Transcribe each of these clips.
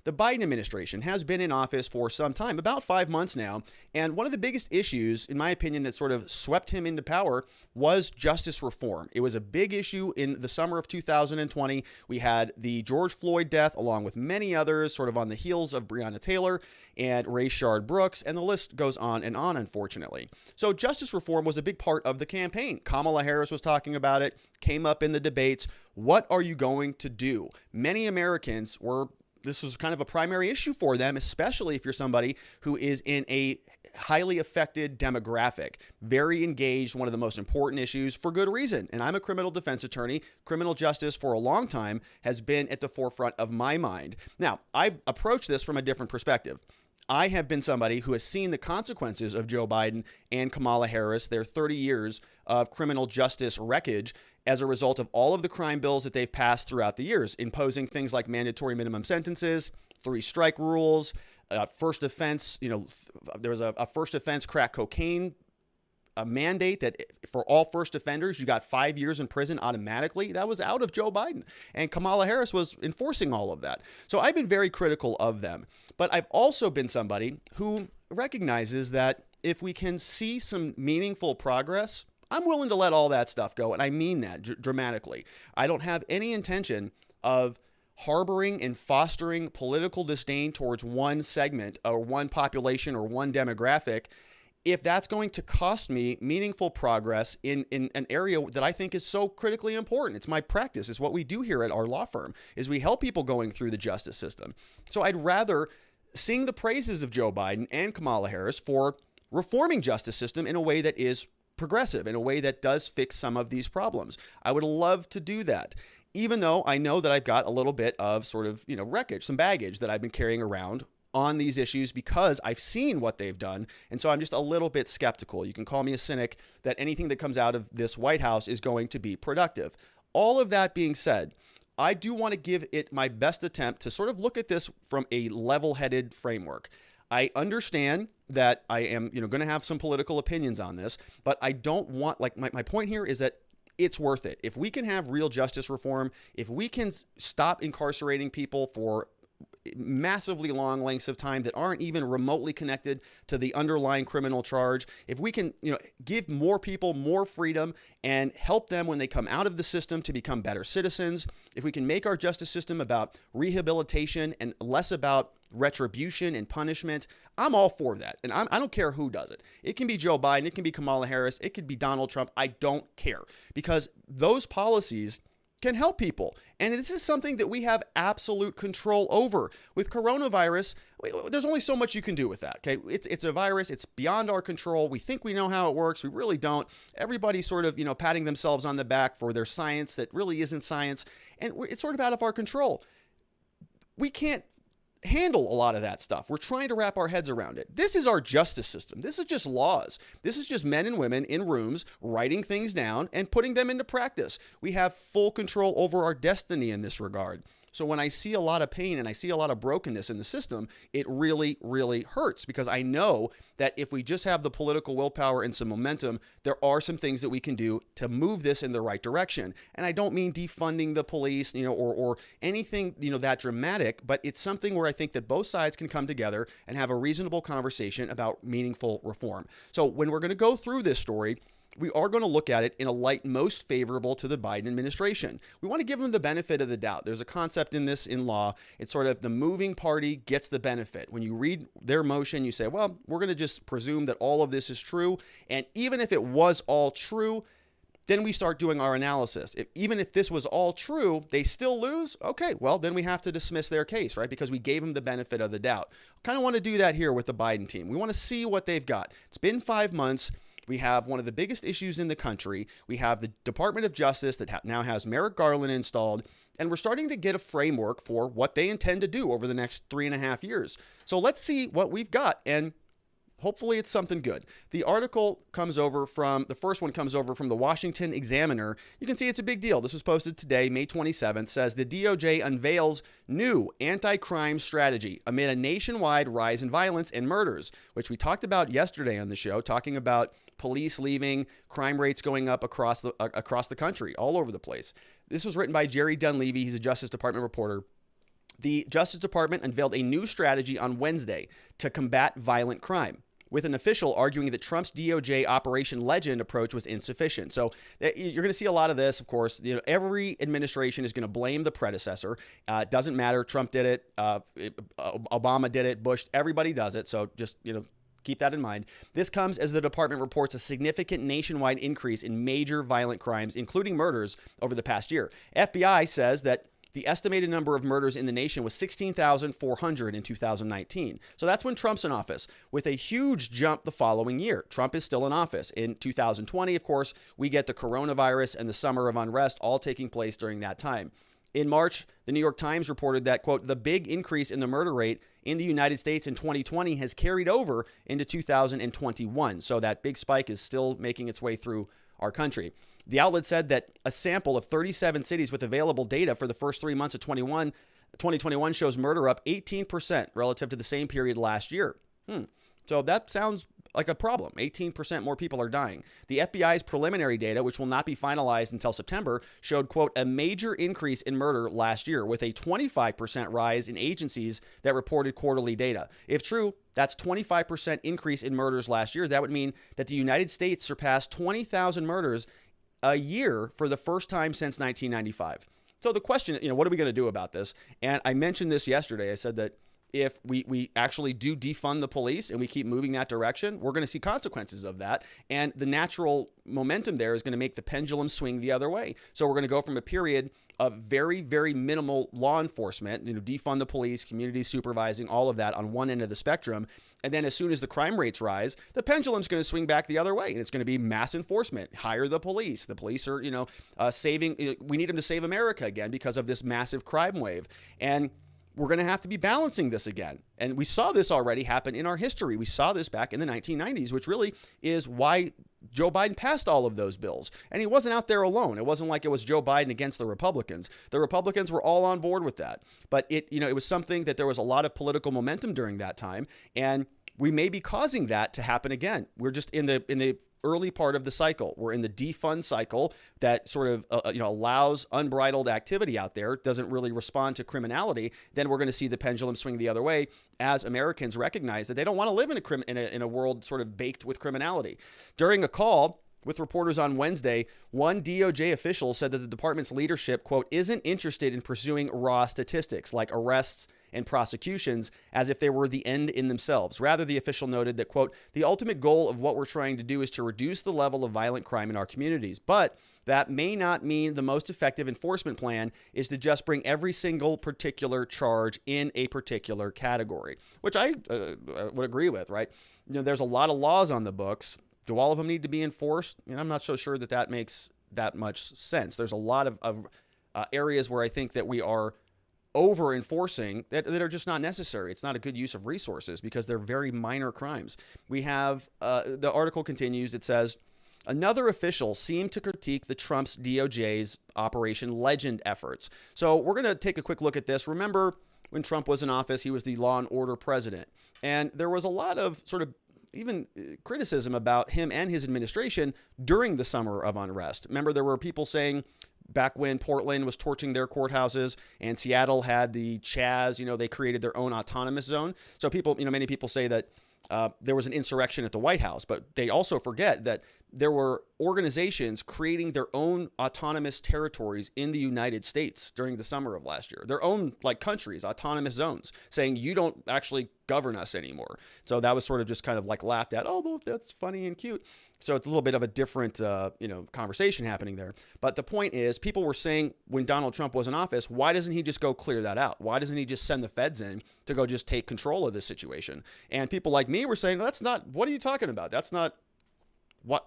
the Biden administration has been in office for some time, about 5 months now. And one of the biggest issues, in my opinion, that sort of swept him into power was justice reform. It was a big issue in the summer of 2020. We had the George Floyd death, along with many others, sort of on the heels of Breonna Taylor and Rayshard Brooks, and the list goes on, unfortunately. So justice reform was a big part of the campaign. Kamala Harris was talking about it, came up in the debates. What are you going to do? Many Americans this was kind of a primary issue for them, especially if you're somebody who is in a highly affected demographic, very engaged, one of the most important issues for good reason. And I'm a criminal defense attorney. Criminal justice for a long time has been at the forefront of my mind. Now, I've approached this from a different perspective. I have been somebody who has seen the consequences of Joe Biden and Kamala Harris, their 30 years of criminal justice wreckage, as a result of all of the crime bills that they've passed throughout the years, imposing things like mandatory minimum sentences, 3-strike rules, first offense. There was a first offense crack cocaine a mandate that for all first offenders, you got 5 years in prison automatically. That was out of Joe Biden. And Kamala Harris was enforcing all of that. So I've been very critical of them. But I've also been somebody who recognizes that if we can see some meaningful progress, I'm willing to let all that stuff go. And I mean that dramatically. I don't have any intention of harboring and fostering political disdain towards one segment or one population or one demographic if that's going to cost me meaningful progress in an area that I think is so critically important. It's my practice. It's what we do here at our law firm, is we help people going through the justice system. So I'd rather sing the praises of Joe Biden and Kamala Harris for reforming justice system in a way that is progressive, in a way that does fix some of these problems. I would love to do that, even though I know that I've got a little bit of sort of, wreckage, some baggage that I've been carrying around on these issues because I've seen what they've done. And so I'm just a little bit skeptical. You can call me a cynic that anything that comes out of this White House is going to be productive. All of that being said, I do want to give it my best attempt to sort of look at this from a level-headed framework. I understand that I am, going to have some political opinions on this, but I don't want, my point here is that it's worth it. If we can have real justice reform, if we can stop incarcerating people for massively long lengths of time that aren't even remotely connected to the underlying criminal charge, if we can, give more people more freedom and help them when they come out of the system to become better citizens, if we can make our justice system about rehabilitation and less about retribution and punishment, I'm all for that. And I don't care who does it. It can be Joe Biden, it can be Kamala Harris, it could be Donald Trump. I don't care, because those policies can help people. And this is something that we have absolute control over. With coronavirus, there's only so much you can do with that, okay? It's a virus. It's beyond our control. We think we know how it works. We really don't. Everybody's sort of, patting themselves on the back for their science that really isn't science. And it's sort of out of our control. We can't handle a lot of that stuff. We're trying to wrap our heads around it. This is our justice system. This is just laws. This is just men and women in rooms writing things down and putting them into practice. We have full control over our destiny in this regard. So when I see a lot of pain and I see a lot of brokenness in the system, it really, really hurts, because I know that if we just have the political willpower and some momentum, there are some things that we can do to move this in the right direction. And I don't mean defunding the police, or anything, that dramatic, but it's something where I think that both sides can come together and have a reasonable conversation about meaningful reform. So when we're going to go through this story, we are going to look at it in a light most favorable to the Biden administration. We want to give them the benefit of the doubt. There's a concept in this in law. It's sort of the moving party gets the benefit. When you read their motion, you say, well, we're going to just presume that all of this is true. And even if it was all true, then we start doing our analysis. Even if this was all true, they still lose. Okay, well, then we have to dismiss their case, right? Because we gave them the benefit of the doubt. Kind of want to do that here with the Biden team. We want to see what they've got. It's been 5 months. We have one of the biggest issues in the country. We have the Department of Justice that now has Merrick Garland installed, and we're starting to get a framework for what they intend to do over the next 3.5 years. So let's see what we've got, and hopefully it's something good. The article the first one comes over from the Washington Examiner. You can see it's a big deal. This was posted today, May 27th, says the DOJ unveils new anti-crime strategy amid a nationwide rise in violence and murders, which we talked about yesterday on the show, talking about police leaving, crime rates going up across the country, all over the place. This was written by Jerry Dunleavy. He's a Justice Department reporter. The Justice Department unveiled a new strategy on Wednesday to combat violent crime, with an official arguing that Trump's DOJ Operation Legend approach was insufficient. So you're going to see a lot of this, of course. Every administration is going to blame the predecessor. It doesn't matter. Trump did it. Obama did it. Bush. Everybody does it. So just keep that in mind. This comes as the department reports a significant nationwide increase in major violent crimes, including murders, over the past year. FBI says that the estimated number of murders in the nation was 16,400 in 2019. So that's when Trump's in office, with a huge jump the following year. Trump is still in office. In 2020, of course, we get the coronavirus and the summer of unrest all taking place during that time. In March, the New York Times reported that, quote, the big increase in the murder rate in the United States in 2020 has carried over into 2021. So that big spike is still making its way through our country. The outlet said that a sample of 37 cities with available data for the first 3 months of 2021 shows murder up 18% relative to the same period last year. So that sounds like a problem. 18% more people are dying. The FBI's preliminary data, which will not be finalized until September, showed, quote, a major increase in murder last year, with a 25% rise in agencies that reported quarterly data. If true, that's 25% increase in murders last year. That would mean that the United States surpassed 20,000 murders a year for the first time since 1995. So the question, what are we going to do about this? And I mentioned this yesterday. I said that if we actually do defund the police and we keep moving that direction, we're going to see consequences of that. And the natural momentum there is going to make the pendulum swing the other way. So we're going to go from a period of very, very minimal law enforcement, defund the police, community supervising, all of that on one end of the spectrum. And then as soon as the crime rates rise, the pendulum's going to swing back the other way. And it's going to be mass enforcement. Hire the police. The police are, we need them to save America again because of this massive crime wave. And we're going to have to be balancing this again. And we saw this already happen in our history. We saw this back in the 1990s, which really is why Joe Biden passed all of those bills. And he wasn't out there alone. It wasn't like it was Joe Biden against the Republicans. The Republicans were all on board with that. But it was something that there was a lot of political momentum during that time. And we may be causing that to happen again. We're just in the early part of the cycle. We're in the defund cycle that sort of allows unbridled activity out there, doesn't really respond to criminality. Then we're going to see the pendulum swing the other way as Americans recognize that they don't want to live in a world sort of baked with criminality. During a call with reporters on Wednesday, one DOJ official said that the department's leadership, quote, isn't interested in pursuing raw statistics like arrests and prosecutions as if they were the end in themselves. Rather, the official noted that, quote, the ultimate goal of what we're trying to do is to reduce the level of violent crime in our communities. But that may not mean the most effective enforcement plan is to just bring every single particular charge in a particular category, which I would agree with, right? There's a lot of laws on the books. Do all of them need to be enforced? I'm not so sure that makes that much sense. There's a lot of areas where I think that we are over enforcing that are just not necessary. It's not a good use of resources because they're very minor crimes. We have, the article continues, it says, another official seemed to critique the Trump's DOJ's Operation Legend efforts. So we're going to take a quick look at this. Remember when Trump was in office, he was the law and order president. And there was a lot of sort of even criticism about him and his administration during the summer of unrest. Remember, there were people saying back when Portland was torching their courthouses and Seattle had the Chaz, they created their own autonomous zone. So people, many people say that there was an insurrection at the White House, but they also forget that there were organizations creating their own autonomous territories in the United States during the summer of last year, their own countries, autonomous zones, saying you don't actually govern us anymore. So that was sort of just kind of laughed at. Oh, that's funny and cute. So it's a little bit of a different, conversation happening there. But the point is, people were saying when Donald Trump was in office, why doesn't he just go clear that out? Why doesn't he just send the feds in to go just take control of this situation? And people like me were saying, that's not, what are you talking about? That's not what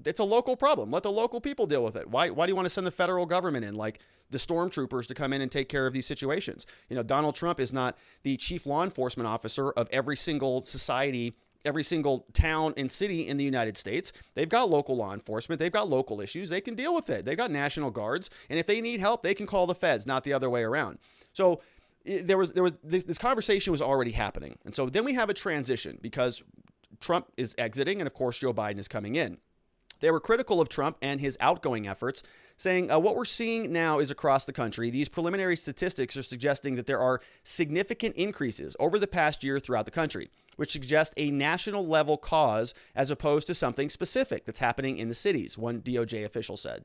it's a local problem. Let the local people deal with it. Why do you want to send the federal government in, like the stormtroopers, to come in and take care of these situations? Donald Trump is not the chief law enforcement officer of every single society, every single town and city in the United States. They've got local law enforcement. They've got local issues. They can deal with it. They've got National Guards. And if they need help, they can call the feds, not the other way around. So there was this conversation was already happening. And so then we have a transition because Trump is exiting and of course Joe Biden is coming in. They were critical of Trump and his outgoing efforts, saying what we're seeing now is across the country. These preliminary statistics are suggesting that there are significant increases over the past year throughout the country, which suggests a national level cause as opposed to something specific that's happening in the cities, one DOJ official said.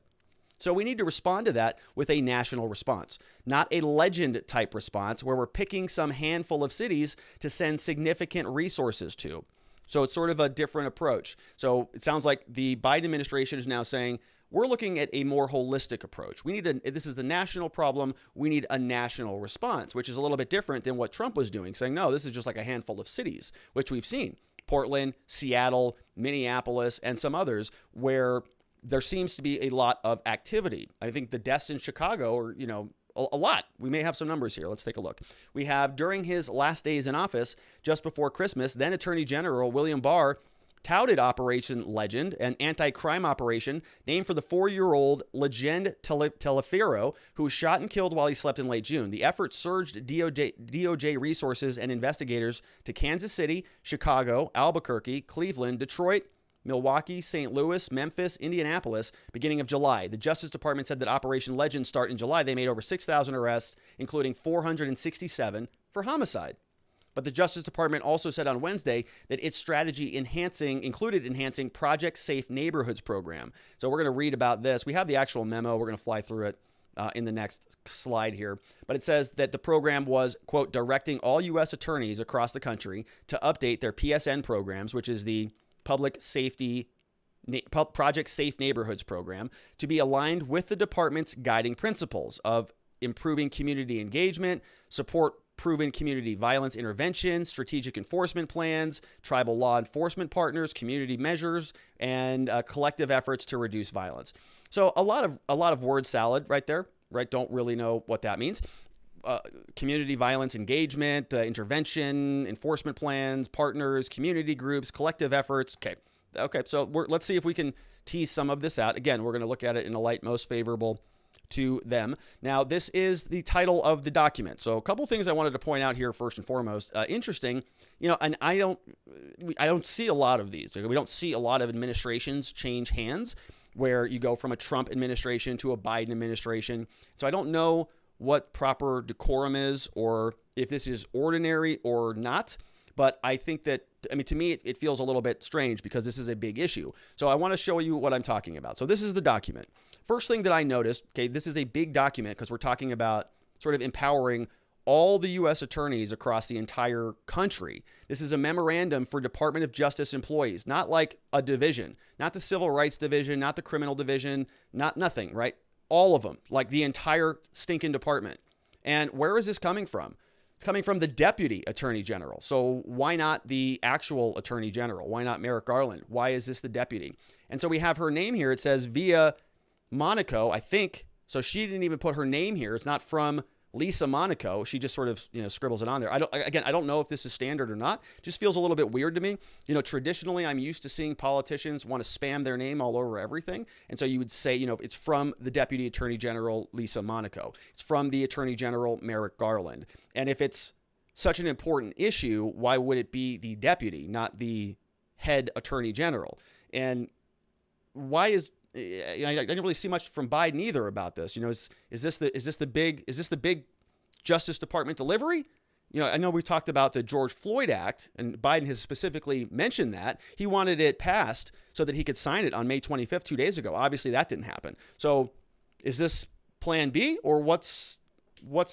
So we need to respond to that with a national response, not a legend type response where we're picking some handful of cities to send significant resources to. So it's sort of a different approach. So it sounds like the Biden administration is now saying, we're looking at a more holistic approach. This is the national problem. We need a national response, which is a little bit different than what Trump was doing, saying, no, this is just like a handful of cities, which we've seen. Portland, Seattle, Minneapolis, and some others where there seems to be a lot of activity. I think the deaths in Chicago are, a lot. We may have some numbers here. Let's take a look. We have, during his last days in office, just before Christmas, then Attorney General William Barr touted Operation Legend, an anti-crime operation named for the 4-year-old Legend Telefero, who was shot and killed while he slept in late June. The effort surged DOJ resources and investigators to Kansas City, Chicago, Albuquerque, Cleveland, Detroit, Milwaukee, St. Louis, Memphis, Indianapolis, beginning of July. The Justice Department said that Operation Legend start in July. They made over 6,000 arrests, including 467 for homicide. But the Justice Department also said on Wednesday that its strategy included enhancing Project Safe Neighborhoods program. So we're going to read about this. We have the actual memo. We're going to fly through it in the next slide here. But it says that the program was, quote, directing all U.S. attorneys across the country to update their PSN programs, which is the Project Safe Neighborhoods program, to be aligned with the department's guiding principles of improving community engagement, support proven community violence intervention, strategic enforcement plans, tribal law enforcement partners, community measures, and collective efforts to reduce violence. So a lot of word salad right there, right? Don't really know what that means. Community violence engagement, intervention, enforcement plans, partners, community groups, collective efforts. Okay. So let's see if we can tease some of this out. Again, we're going to look at it in a light most favorable to them. Now, this is the title of the document. So a couple things I wanted to point out here first and foremost. Interesting, and I don't see a lot of these. We don't see a lot of administrations change hands where you go from a Trump administration to a Biden administration. So I don't know what proper decorum is or if this is ordinary or not. But I think that, to me, it feels a little bit strange because this is a big issue. So I want to show you what I'm talking about. So this is the document. First thing that I noticed, this is a big document because we're talking about sort of empowering all the U.S. attorneys across the entire country. This is a memorandum for Department of Justice employees, not like a division, not the Civil Rights Division, not the Criminal Division, nothing, right? All of them, like the entire stinking department. And where is this coming from? It's coming from the Deputy Attorney General. So why not the actual Attorney General? Why not Merrick Garland? Why is this the deputy? And so we have her name here. It says via Monaco, I think. So she didn't even put her name here. It's not from Lisa Monaco. She just sort of, scribbles it on there. I don't know if this is standard or not. It just feels a little bit weird to me. Traditionally, I'm used to seeing politicians want to spam their name all over everything. And so you would say, it's from the Deputy Attorney General, Lisa Monaco. It's from the Attorney General, Merrick Garland. And if it's such an important issue, why would it be the deputy, not the head Attorney General? And why is I didn't really see much from Biden either about this. Is this the big Justice Department delivery? I know we talked about the George Floyd Act, and Biden has specifically mentioned that he wanted it passed so that he could sign it on May 25th, 2 days ago. Obviously, that didn't happen. So, is this Plan B, or what's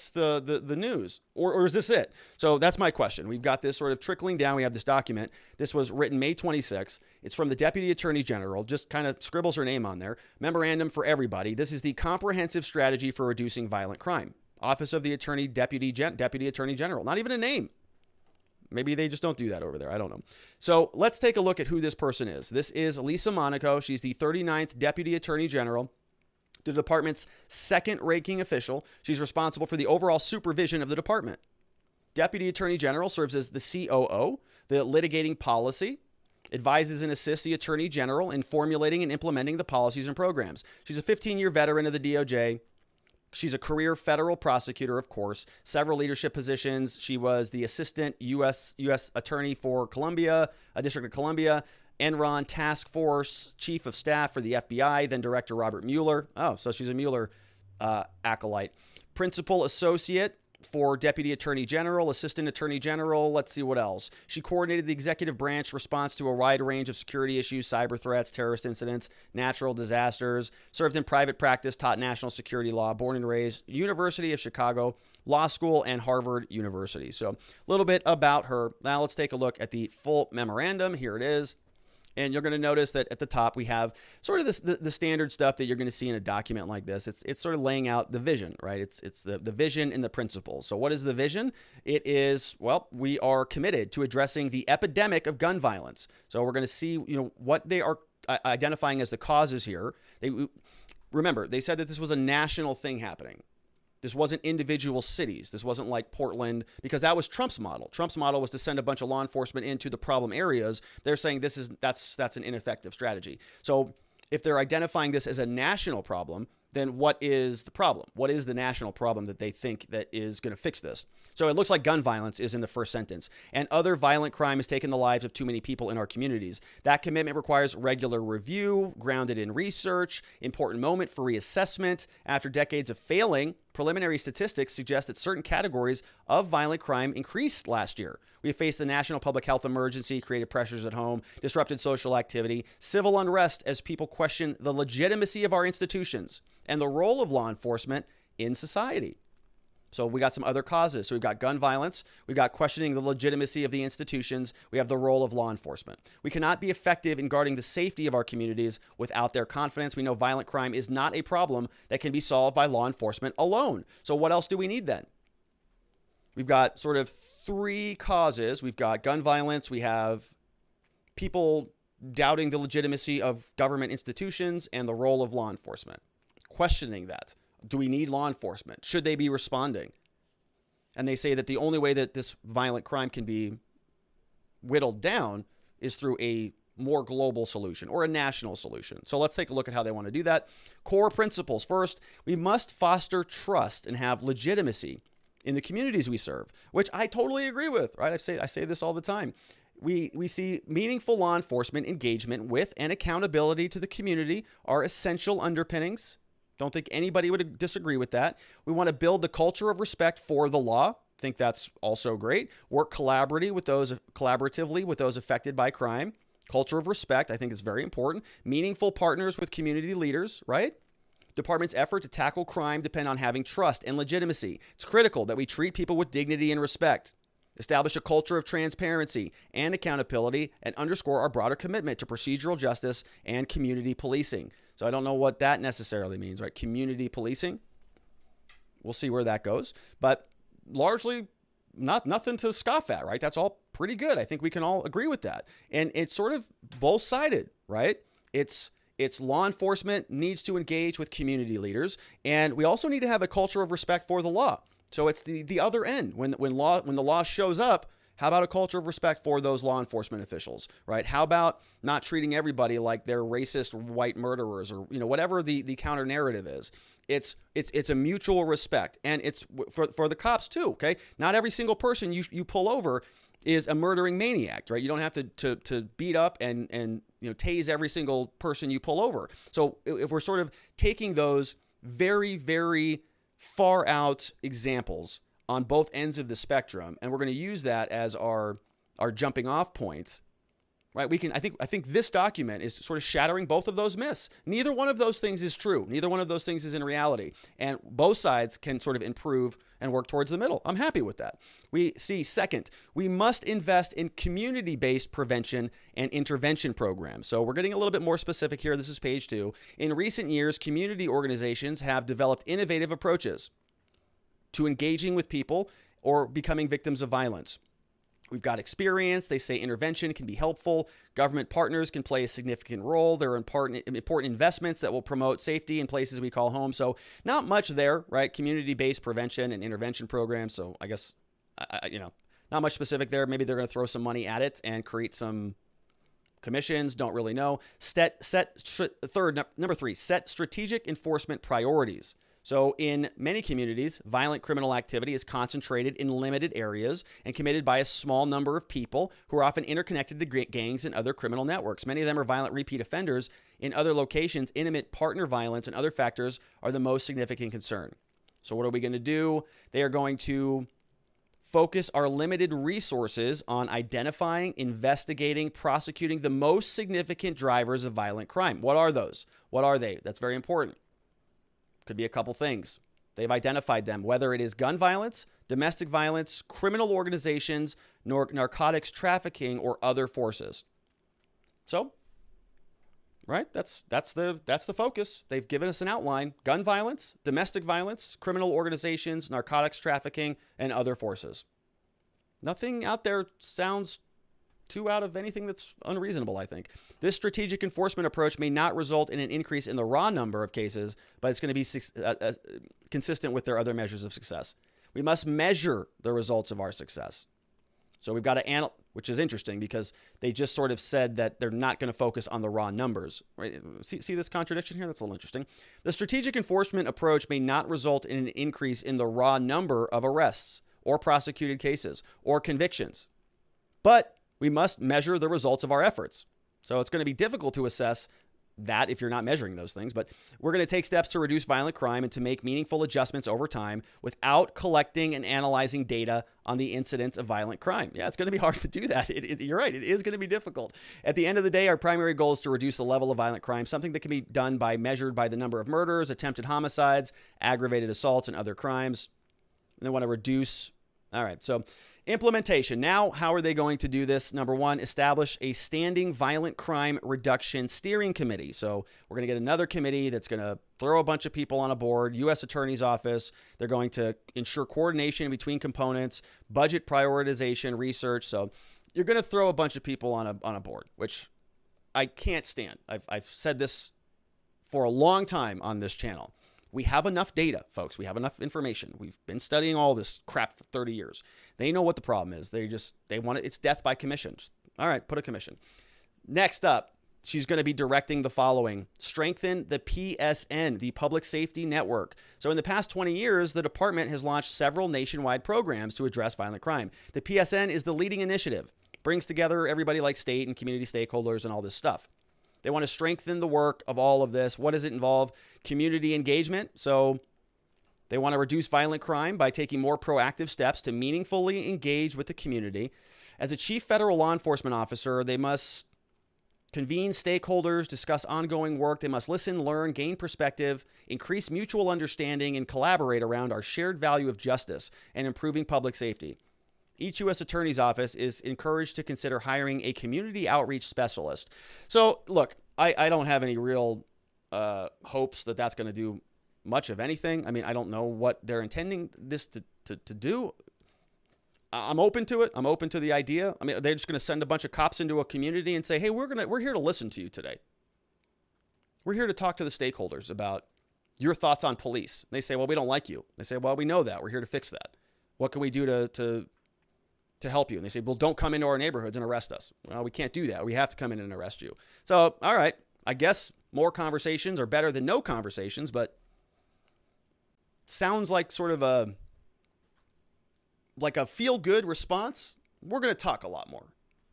the news, or is this it? So that's my question. We've got this sort of trickling down. We have this document. This was written May 26th. It's from the Deputy Attorney General, just kind of scribbles her name on there. Memorandum for everybody. This is the comprehensive strategy for reducing violent crime. Office of the Deputy Attorney General. Not even a name. Maybe they just don't do that over there. I don't know. So let's take a look at who this person is. This is Lisa Monaco. She's the 39th Deputy Attorney General, the department's second-ranking official. She's responsible for the overall supervision of the department. Deputy Attorney General serves as the COO, the litigating policy, advises and assists the Attorney General in formulating and implementing the policies and programs. She's a 15-year veteran of the DOJ. She's a career federal prosecutor, of course, several leadership positions. She was the assistant U.S. Attorney for District of Columbia, Enron Task Force Chief of Staff for the FBI, then Director Robert Mueller. Oh, so she's a Mueller acolyte. Principal Associate for Deputy Attorney General, Assistant Attorney General. Let's see what else. She coordinated the executive branch response to a wide range of security issues, cyber threats, terrorist incidents, natural disasters, served in private practice, taught national security law, born and raised, University of Chicago Law School and Harvard University. So a little bit about her. Now let's take a look at the full memorandum. Here it is. And you're going to notice that at the top we have sort of the standard stuff that you're going to see in a document like this. It's sort of laying out the vision, right? It's the vision and the principles. So what is the vision? It is, well, we are committed to addressing the epidemic of gun violence. So we're going to see, what they are identifying as the causes here. Remember, they said that this was a national thing happening. This wasn't individual cities. This wasn't like Portland, because that was Trump's model. Trump's model was to send a bunch of law enforcement into the problem areas. They're saying that's an ineffective strategy. So if they're identifying this as a national problem, then what is the problem? What is the national problem that they think that is going to fix this? So it looks like gun violence is in the first sentence. And other violent crime has taken the lives of too many people in our communities. That commitment requires regular review, grounded in research, important moment for reassessment. After decades of failing, preliminary statistics suggest that certain categories of violent crime increased last year. We have faced the national public health emergency, created pressures at home, disrupted social activity, civil unrest as people question the legitimacy of our institutions and the role of law enforcement in society. So we got some other causes. So we've got gun violence. We've got questioning the legitimacy of the institutions. We have the role of law enforcement. We cannot be effective in guarding the safety of our communities without their confidence. We know violent crime is not a problem that can be solved by law enforcement alone. So what else do we need then? We've got sort of three causes. We've got gun violence. We have people doubting the legitimacy of government institutions and the role of law enforcement. Questioning that. Do we need law enforcement? Should they be responding? And they say that the only way that this violent crime can be whittled down is through a more global solution or a national solution. So let's take a look at how they want to do that. Core principles. First, we must foster trust and have legitimacy in the communities we serve, which I totally agree with, right? I say this all the time. We see meaningful law enforcement engagement with and accountability to the community are essential underpinnings. Don't think anybody would disagree with that. We want to build the culture of respect for the law. Think that's also great. Work collaboratively with those affected by crime. Culture of respect, I think, is very important. Meaningful partners with community leaders, right? Department's effort to tackle crime depend on having trust and legitimacy. It's critical that we treat people with dignity and respect. Establish a culture of transparency and accountability and underscore our broader commitment to procedural justice and community policing. So I don't know what that necessarily means, right? Community policing. We'll see where that goes. But largely nothing to scoff at, right? That's all pretty good. I think we can all agree with that. And it's sort of both-sided, right? It's law enforcement needs to engage with community leaders, and we also need to have a culture of respect for the law. So it's the other end. When the law shows up, how about a culture of respect for those law enforcement officials, right? How about not treating everybody like they're racist white murderers or whatever the counter narrative is? It's a mutual respect, and it's for the cops too. Okay, not every single person you pull over is a murdering maniac, right? You don't have to beat up and tase every single person you pull over. So if we're sort of taking those very, very far out examples on both ends of the spectrum, and we're going to use that as our jumping off points, right? I think this document is sort of shattering both of those myths. Neither one of those things is true. Neither one of those things is in reality. And both sides can sort of improve and work towards the middle. I'm happy with that. We see, second, we must invest in community-based prevention and intervention programs. So we're getting a little bit more specific here. This is page 2. In recent years, community organizations have developed innovative approaches to engaging with people or becoming victims of violence. We've got experience. They say intervention can be helpful. Government partners can play a significant role. There are important investments that will promote safety in places we call home. So not much there, right? Community-based prevention and intervention programs. So I guess, not much specific there. Maybe they're going to throw some money at it and create some commissions. Don't really know. Number 3, set strategic enforcement priorities. So in many communities, violent criminal activity is concentrated in limited areas and committed by a small number of people who are often interconnected to gangs and other criminal networks. Many of them are violent repeat offenders. In other locations, intimate partner violence and other factors are the most significant concern. So what are we going to do? They are going to focus our limited resources on identifying, investigating, prosecuting the most significant drivers of violent crime. What are those? What are they? That's very important. Could be a couple things. They've identified them, whether it is gun violence, domestic violence, criminal organizations, narcotics trafficking, or other forces. So, right, that's the focus. They've given us an outline: gun violence, domestic violence, criminal organizations, narcotics trafficking, and other forces. Nothing out there sounds too out of anything that's unreasonable, I think. This strategic enforcement approach may not result in an increase in the raw number of cases, but it's going to be consistent with their other measures of success. We must measure the results of our success. So we've got to analyze, which is interesting because they just sort of said that they're not going to focus on the raw numbers. Right? See this contradiction here? That's a little interesting. The strategic enforcement approach may not result in an increase in the raw number of arrests or prosecuted cases or convictions, but we must measure the results of our efforts. So it's going to be difficult to assess that if you're not measuring those things, but we're going to take steps to reduce violent crime and to make meaningful adjustments over time without collecting and analyzing data on the incidence of violent crime. Yeah, it's going to be hard to do that. You're right. It is going to be difficult. At the end of the day, our primary goal is to reduce the level of violent crime, something that can be done by measured by the number of murders, attempted homicides, aggravated assaults, and other crimes. And they want to reduce. All right. So implementation. Now, how are they going to do this? Number one, establish a standing violent crime reduction steering committee. So we're going to get another committee that's going to throw a bunch of people on a board, U.S. Attorney's Office. They're going to ensure coordination between components, budget prioritization, research. So you're going to throw a bunch of people on a board, which I can't stand. I've said this for a long time on this channel. We have enough data, folks. We have enough information. We've been studying all this crap for 30 years. They know what the problem is. They want it. It's death by commission. All right, put a commission. Next up, she's going to be directing the following: strengthen the PSN, the Public Safety Network. So in the past 20 years, the department has launched several nationwide programs to address violent crime. The PSN is the leading initiative, brings together everybody like state and community stakeholders and all this stuff. They want to strengthen the work of all of this. What does it involve? Community engagement. So they want to reduce violent crime by taking more proactive steps to meaningfully engage with the community. As a chief federal law enforcement officer, they must convene stakeholders, discuss ongoing work. They must listen, learn, gain perspective, increase mutual understanding, and collaborate around our shared value of justice and improving public safety. Each U.S. Attorney's Office is encouraged to consider hiring a community outreach specialist. So, look, I don't have any real hopes that that's going to do much of anything. I mean, I don't know what they're intending this to do. I'm open to it. I'm open to the idea. I mean, they're just going to send a bunch of cops into a community and say, hey, we're here to listen to you today. We're here to talk to the stakeholders about your thoughts on police. They say, well, we don't like you. They say, well, we know that. We're here to fix that. What can we do to help you? And they say, well, don't come into our neighborhoods and arrest us. Well, we can't do that. We have to come in and arrest you. So, all right, I guess more conversations are better than no conversations, but sounds like sort of a feel-good response. We're going to talk a lot more.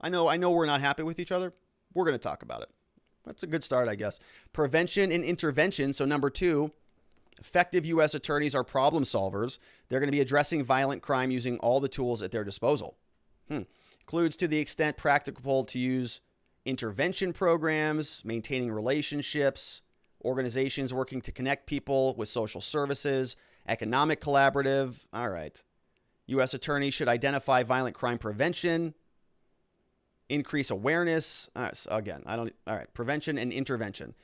I know we're not happy with each other. We're going to talk about it. That's a good start, I guess. Prevention and intervention. So number two, effective U.S. attorneys are problem solvers. They're going to be addressing violent crime using all the tools at their disposal. Includes to the extent practicable to use intervention programs, maintaining relationships, organizations working to connect people with social services, economic collaborative. All right. U.S. attorneys should identify violent crime prevention, increase awareness. All right. Prevention and intervention.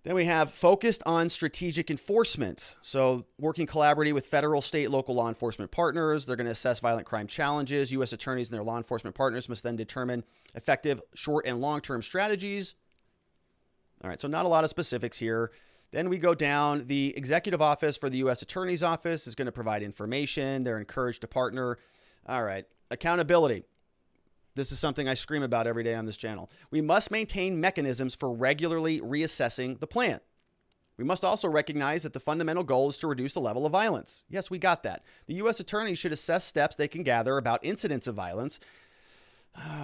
Then we have focused on strategic enforcement. So working collaboratively with federal, state, local law enforcement partners. They're going to assess violent crime challenges. U.S. attorneys and their law enforcement partners must then determine effective short and long-term strategies. All right, so not a lot of specifics here. Then we go down. The executive office for the U.S. Attorney's Office is going to provide information. They're encouraged to partner. All right, accountability. This is something I scream about every day on this channel. We must maintain mechanisms for regularly reassessing the plan. We must also recognize that the fundamental goal is to reduce the level of violence. Yes, we got that. The U.S. attorney should assess steps they can gather about incidents of violence.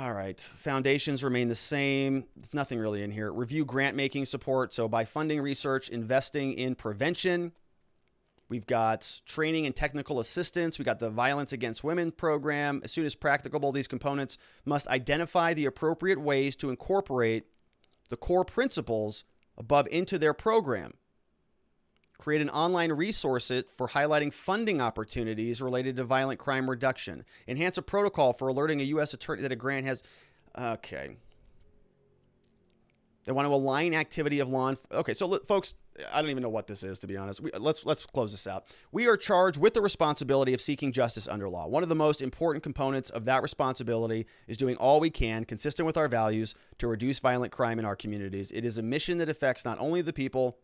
All right. Foundations remain the same. There's nothing really in here. Review grant-making support. So by funding research, investing in prevention. We've got training and technical assistance. We got the Violence Against Women program. As soon as practicable, these components must identify the appropriate ways to incorporate the core principles above into their program. Create an online resource for highlighting funding opportunities related to violent crime reduction. Enhance a protocol for alerting a U.S. attorney that a grant has. Okay. They want to align activity of law. Okay, so folks, I don't even know what this is, to be honest. Let's close this out. We are charged with the responsibility of seeking justice under law. One of the most important components of that responsibility is doing all we can, consistent with our values, to reduce violent crime in our communities. It is a mission that affects not only the people.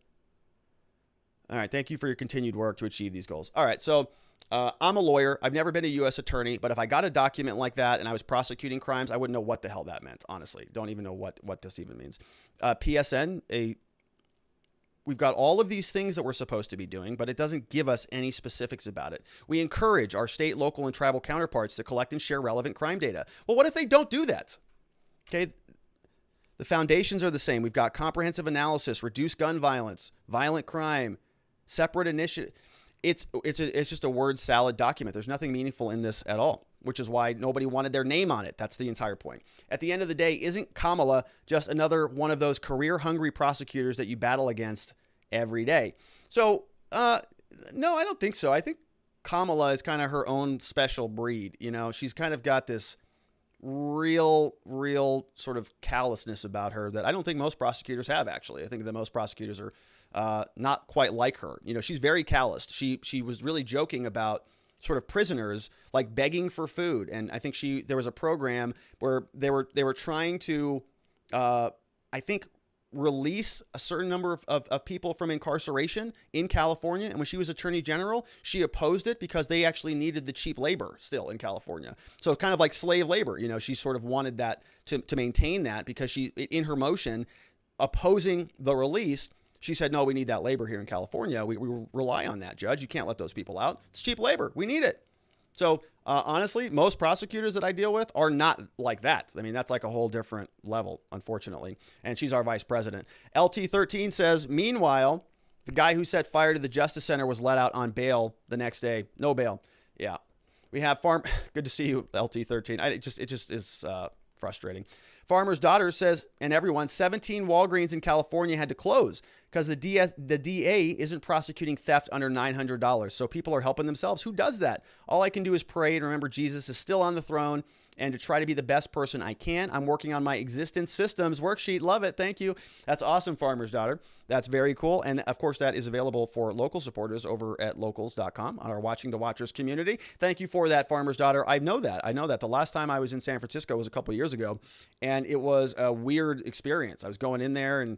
All right, thank you for your continued work to achieve these goals. All right, so I'm a lawyer. I've never been a U.S. attorney, but if I got a document like that and I was prosecuting crimes, I wouldn't know what the hell that meant, honestly. Don't even know what this even means. PSN, we've got all of these things that we're supposed to be doing, but it doesn't give us any specifics about it. We encourage our state, local, and tribal counterparts to collect and share relevant crime data. Well, what if they don't do that? Okay, the foundations are the same. We've got comprehensive analysis, reduce gun violence, violent crime, separate initiative. It's just a word salad document. There's nothing meaningful in this at all, which is why nobody wanted their name on it. That's the entire point. At the end of the day, isn't Kamala just another one of those career-hungry prosecutors that you battle against every day? So, no, I don't think so. I think Kamala is kind of her own special breed. You know, she's kind of got this real sort of callousness about her that I don't think most prosecutors have, actually. I think that most prosecutors are not quite like her. You know, she's very calloused. She was really joking about sort of prisoners like begging for food. And I think there was a program where they were trying to, I think, release a certain number of people from incarceration in California. And when she was attorney general, she opposed it because they actually needed the cheap labor still in California. So kind of like slave labor, you know, she sort of wanted that to maintain that because she, in her motion opposing the release, she said, no, we need that labor here in California. We rely on that, Judge. You can't let those people out. It's cheap labor. We need it. So honestly, most prosecutors that I deal with are not like that. I mean, that's like a whole different level, unfortunately. And she's our vice president. LT13 says, meanwhile, the guy who set fire to the Justice Center was let out on bail the next day. No bail. Yeah. We have good to see you, LT13. It just is frustrating. Farmer's daughter says, and everyone, 17 Walgreens in California had to close because the DA isn't prosecuting theft under $900. So people are helping themselves. Who does that? All I can do is pray and remember Jesus is still on the throne and to try to be the best person I can. I'm working on my existence systems worksheet. Love it. Thank you. That's awesome, Farmer's daughter. That's very cool. And of course, that is available for local supporters over at locals.com on our Watching the Watchers community. Thank you for that, Farmer's daughter. I know that. The last time I was in San Francisco was a couple of years ago, and it was a weird experience. I was going in there and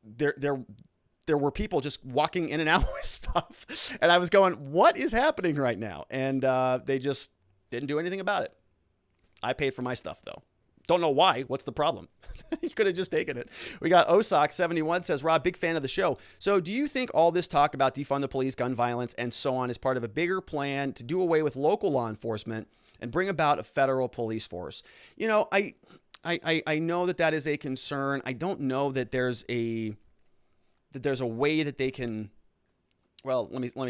there were people just walking in and out with stuff. And I was going, what is happening right now? And they just didn't do anything about it. I paid for my stuff, though. Don't know why. What's the problem? You could have just taken it. We got Osak71 says, Rob, big fan of the show. So do you think all this talk about defund the police, gun violence, and so on is part of a bigger plan to do away with local law enforcement and bring about a federal police force? You know, I know that is a concern. I don't know that there's a way that they can. Well, let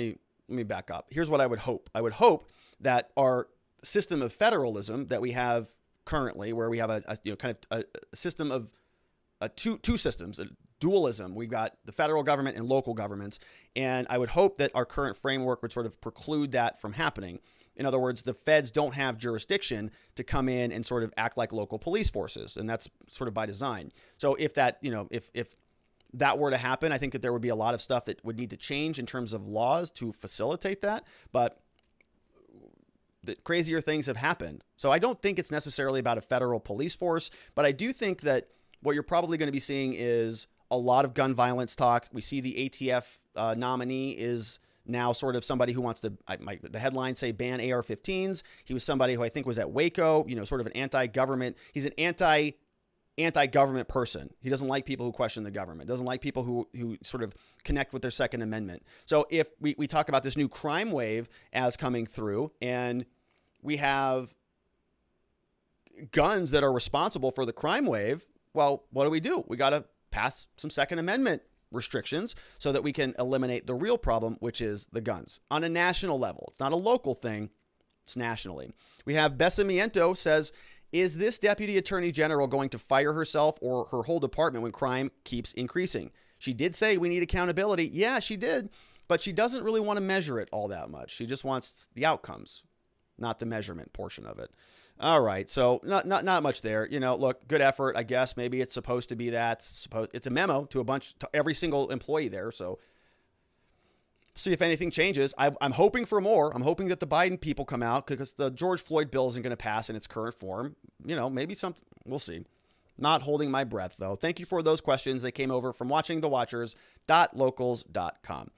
me back up. Here's what I would hope. I would hope that our system of federalism that we have currently, where we have a system of two systems, a dualism. We've got the federal government and local governments, and I would hope that our current framework would sort of preclude that from happening. In other words, the feds don't have jurisdiction to come in and sort of act like local police forces, and that's sort of by design. So if that, if that were to happen, I think that there would be a lot of stuff that would need to change in terms of laws to facilitate that. But the crazier things have happened. So I don't think it's necessarily about a federal police force, but I do think that what you're probably going to be seeing is a lot of gun violence talk. We see the ATF nominee is now sort of somebody who wants to, the headlines say ban AR-15s. He was somebody who I think was at Waco, sort of an anti-government. He's an anti-government person. He doesn't like people who question the government, doesn't like people who sort of connect with their Second Amendment. So if we talk about this new crime wave as coming through, and we have guns that are responsible for the crime wave, well, what do? We got to pass some Second Amendment restrictions so that we can eliminate the real problem, which is the guns on a national level. It's not a local thing. It's nationally. We have Besamiento says, is this Deputy Attorney General going to fire herself or her whole department when crime keeps increasing? She did say we need accountability. Yeah, she did, but she doesn't really want to measure it all that much. She just wants the outcomes, not the measurement portion of it. All right, so not much there. You know, look, good effort, I guess. Maybe it's supposed to be that. It's a memo to every single employee there. So see if anything changes. I'm hoping for more. I'm hoping that the Biden people come out, because the George Floyd bill isn't going to pass in its current form. You know, maybe something. We'll see. Not holding my breath, though. Thank you for those questions. They came over from watchingthewatchers.locals.com.